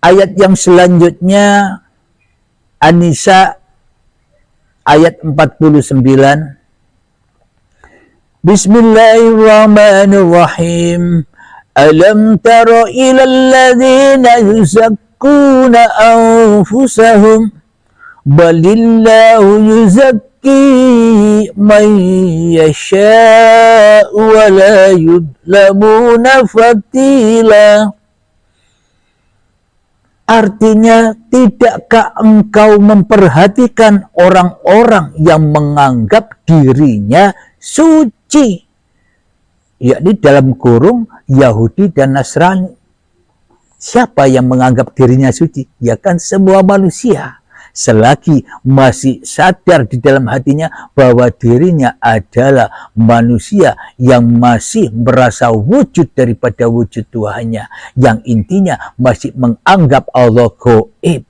Ayat yang selanjutnya An-Nisa ayat 49. Bismillahirrahmanirrahim. Alam tara ilal ladzina yuzakkuna anfusahum balillahu yuzakki man yasha'u wa la yudlamuna fatila. Artinya, tidakkah engkau memperhatikan orang-orang yang menganggap dirinya suci, yakni dalam kurung Yahudi dan Nasrani. Siapa yang menganggap dirinya suci? Ya kan semua manusia, selagi masih sadar di dalam hatinya bahwa dirinya adalah manusia yang masih merasa wujud daripada wujud Tuhannya, yang intinya masih menganggap Allah gaib.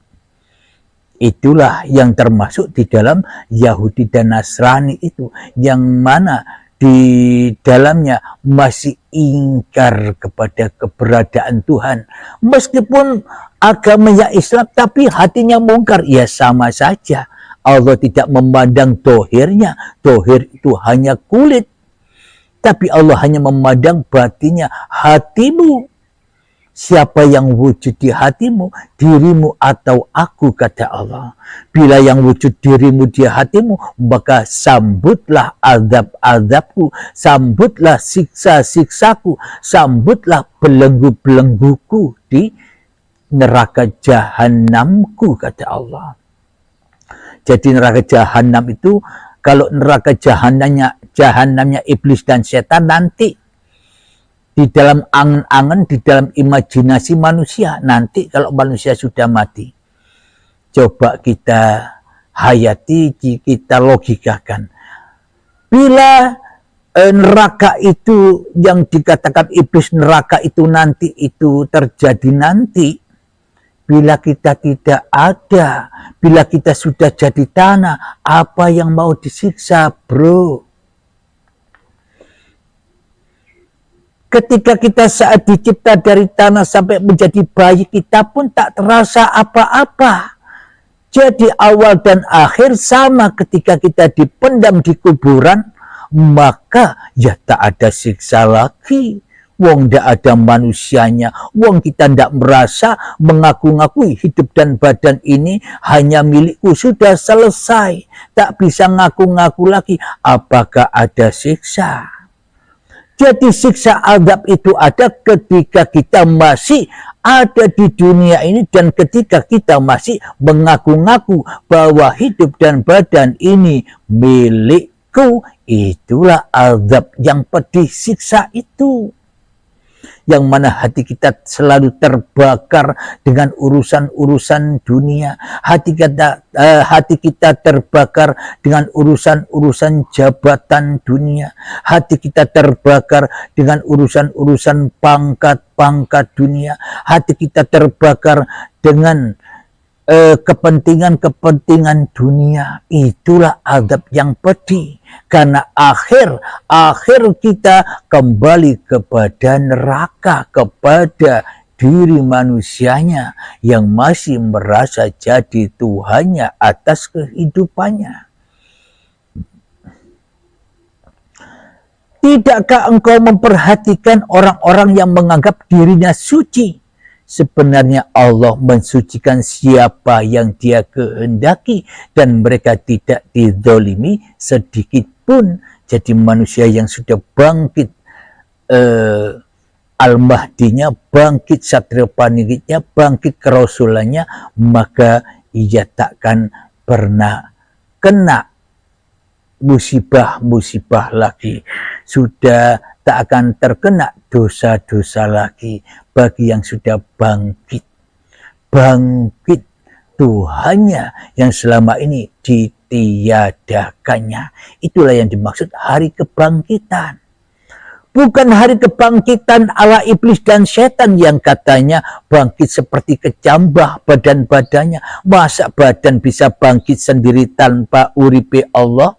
Itulah yang termasuk di dalam Yahudi dan Nasrani itu, yang mana di dalamnya masih ingkar kepada keberadaan Tuhan. Meskipun agamanya Islam tapi hatinya mungkar, ya sama saja. Allah tidak memandang dohirnya, dohir itu hanya kulit, tapi Allah hanya memandang batinnya, hatimu. Siapa yang wujud di hatimu, dirimu atau aku, kata Allah. Bila yang wujud dirimu di hatimu, maka sambutlah azab-azabku, sambutlah siksa-siksaku, sambutlah belenggu-belengguku di neraka jahanamku, kata Allah. Jadi neraka jahanam itu, kalau neraka jahanamnya iblis dan setan nanti di dalam angan-angan, di dalam imajinasi manusia. Nanti kalau manusia sudah mati, coba kita hayati, kita logikakan. Bila neraka itu yang dikatakan iblis neraka itu nanti itu terjadi nanti, bila kita tidak ada, bila kita sudah jadi tanah, apa yang mau disiksa, bro? Ketika kita saat dicipta dari tanah sampai menjadi bayi, kita pun tak terasa apa-apa. Jadi awal dan akhir sama. Ketika kita dipendam di kuburan, maka ya tak ada siksa lagi. Wong ndak ada manusianya. Wong kita ndak merasa mengaku-ngakui hidup dan badan ini hanya milikku. Sudah selesai. Tak bisa ngaku-ngaku lagi. Apakah ada siksa? Jadi siksa azab itu ada ketika kita masih ada di dunia ini dan ketika kita masih mengaku-ngaku bahwa hidup dan badan ini milikku. Itulah azab yang pedih, siksa itu. Yang mana hati kita selalu terbakar dengan urusan-urusan dunia. Hati kita terbakar dengan urusan-urusan jabatan dunia. Hati kita terbakar dengan urusan-urusan pangkat-pangkat dunia. Hati kita terbakar dengan kepentingan-kepentingan dunia. Itulah azab yang pedih. Karena akhir kita kembali kepada neraka, kepada diri manusianya yang masih merasa jadi Tuhannya atas kehidupannya. Tidakkah engkau memperhatikan orang-orang yang menganggap dirinya suci? Sebenarnya Allah mensucikan siapa yang Dia kehendaki dan mereka tidak dizalimi sedikit pun. Jadi manusia yang sudah bangkit Al-Mahdinya, bangkit Satria Paningitnya, bangkit kerasulannya, maka ia takkan pernah kena musibah-musibah lagi. Sudah tak akan terkena dosa-dosa lagi bagi yang sudah bangkit Tuhannya yang selama ini ditiadakannya. Itulah yang dimaksud hari kebangkitan. Bukan hari kebangkitan ala iblis dan setan yang katanya bangkit seperti kecambah badan-badannya. Masa badan bisa bangkit sendiri tanpa uripe Allah?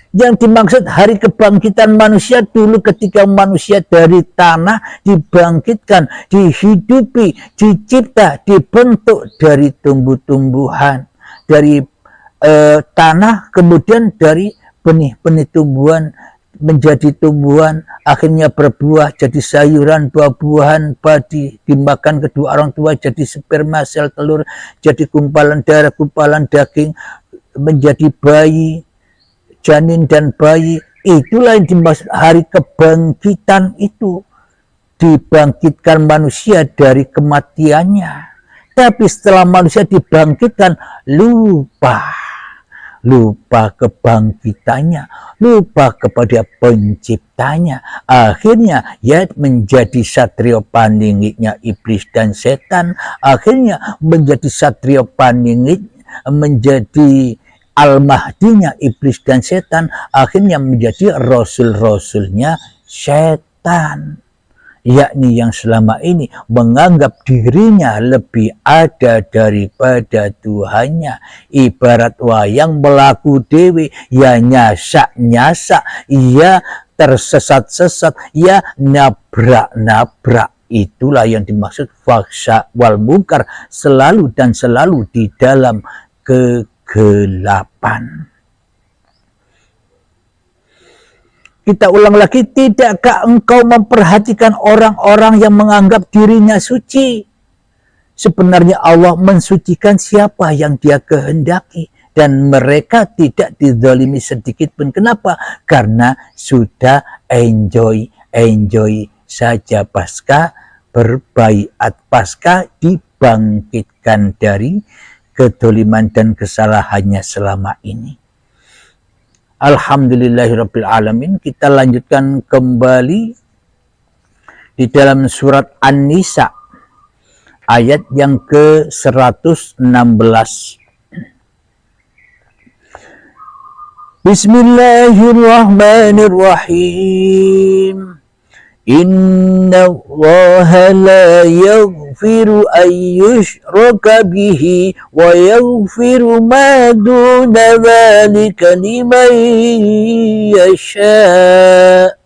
Yang dimaksud hari kebangkitan manusia dulu ketika manusia dari tanah dibangkitkan, dihidupi, dicipta, dibentuk dari tumbuh-tumbuhan, dari tanah, kemudian dari benih-benih tumbuhan menjadi tumbuhan, akhirnya berbuah jadi sayuran, buah-buahan, padi, dimakan kedua orang tua jadi sperma, sel telur, jadi gumpalan darah, gumpalan daging, menjadi bayi, janin dan bayi. Itulah yang dimaksud hari kebangkitan itu, dibangkitkan manusia dari kematiannya. Tapi setelah manusia dibangkitkan, lupa kebangkitannya, lupa kepada penciptanya. Akhirnya ya menjadi satrio paningitnya iblis dan setan, akhirnya menjadi satrio paningit, menjadi al-mahdinya iblis dan setan, akhirnya menjadi rasul-rasulnya setan, yakni yang selama ini menganggap dirinya lebih ada daripada Tuhannya. Ibarat wayang melaku dewe, ya nyasak-nyasak, ya tersesat-sesat, ya nabrak-nabrak. Itulah yang dimaksud fahsya wal munkar, selalu dan selalu di dalam kegelapan. Kita ulang lagi, tidakkah engkau memperhatikan orang-orang yang menganggap dirinya suci? Sebenarnya Allah mensucikan siapa yang Dia kehendaki, dan mereka tidak dizalimi sedikit pun. Kenapa? Karena sudah enjoy saja pasca berbaiat, pasca dibangkitkan dari kedoliman dan kesalahannya selama ini. Alhamdulillahirabbil alamin. Kita lanjutkan kembali di dalam surat An-Nisa ayat yang ke-116. Bismillahirrahmanirrahim. Inna Allaha la yaghfiru an yushraka bihi wa yaghfiru ma duna dhalika liman yasha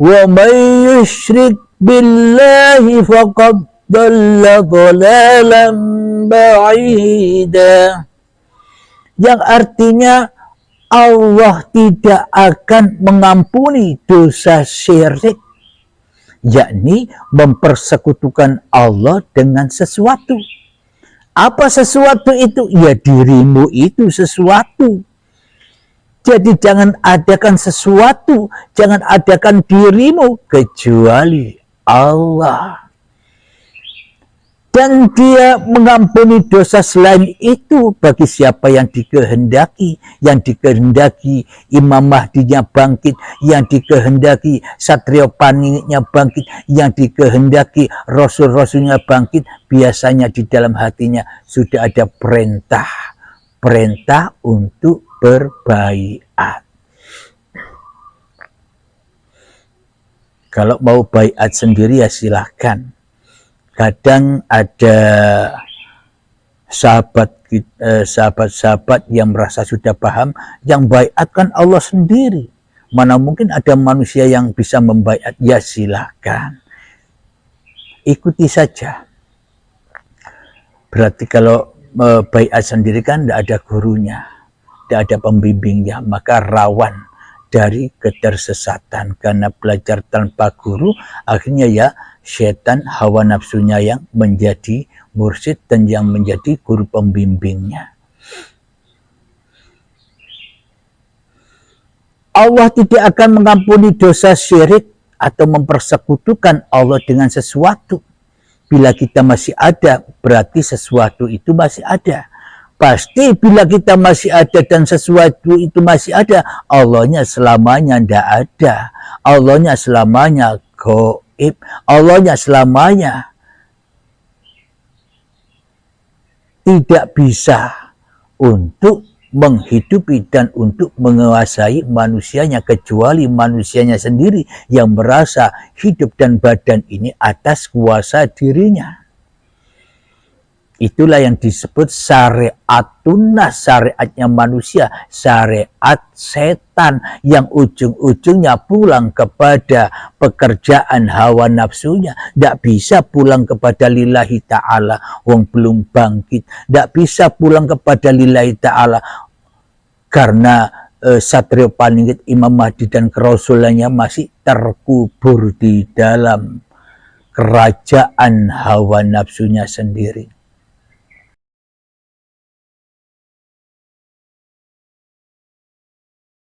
wa man yushrik billahi faqad dhalla dhalalan ba'ida. Yang artinya Allah tidak akan mengampuni dosa syirik, yakni mempersekutukan Allah dengan sesuatu. Apa sesuatu itu? Ya dirimu itu sesuatu. Jadi jangan adakan sesuatu, jangan adakan dirimu kecuali Allah. Dan Dia mengampuni dosa selain itu bagi siapa yang dikehendaki. Yang dikehendaki Imam Mahdinya bangkit, yang dikehendaki Satrio Paningitnya bangkit, yang dikehendaki Rasul-Rasulnya bangkit. Biasanya di dalam hatinya sudah ada perintah untuk berbaiat. Kalau mau baiat sendiri ya silahkan. Kadang ada sahabat-sahabat yang merasa sudah paham, yang baiat kan Allah sendiri. Mana mungkin ada manusia yang bisa membaiat? Ya silahkan, ikuti saja. Berarti kalau baiat sendiri kan tidak ada gurunya, tidak ada pembimbingnya, maka rawan dari ketersesatan. Karena belajar tanpa guru, akhirnya ya setan hawa nafsunya yang menjadi mursyid dan yang menjadi guru pembimbingnya. Allah tidak akan mengampuni dosa syirik atau mempersekutukan Allah dengan sesuatu. Bila kita masih ada, berarti sesuatu itu masih ada. Pasti bila kita masih ada dan sesuatu itu masih ada, Allahnya selamanya tidak ada. Allahnya selamanya gaib. Allahnya selamanya tidak bisa untuk menghidupi dan untuk menguasai manusianya, kecuali manusianya sendiri yang merasa hidup dan badan ini atas kuasa dirinya. Itulah yang disebut syariatun nas, syariatnya manusia, syariat setan yang ujung-ujungnya pulang kepada pekerjaan hawa nafsunya. Tidak bisa pulang kepada lillahi ta'ala, wong belum bangkit. Tidak bisa pulang kepada lillahi ta'ala karena Satrio Paningit, Imam Mahdi dan kerasulannya masih terkubur di dalam kerajaan hawa nafsunya sendiri.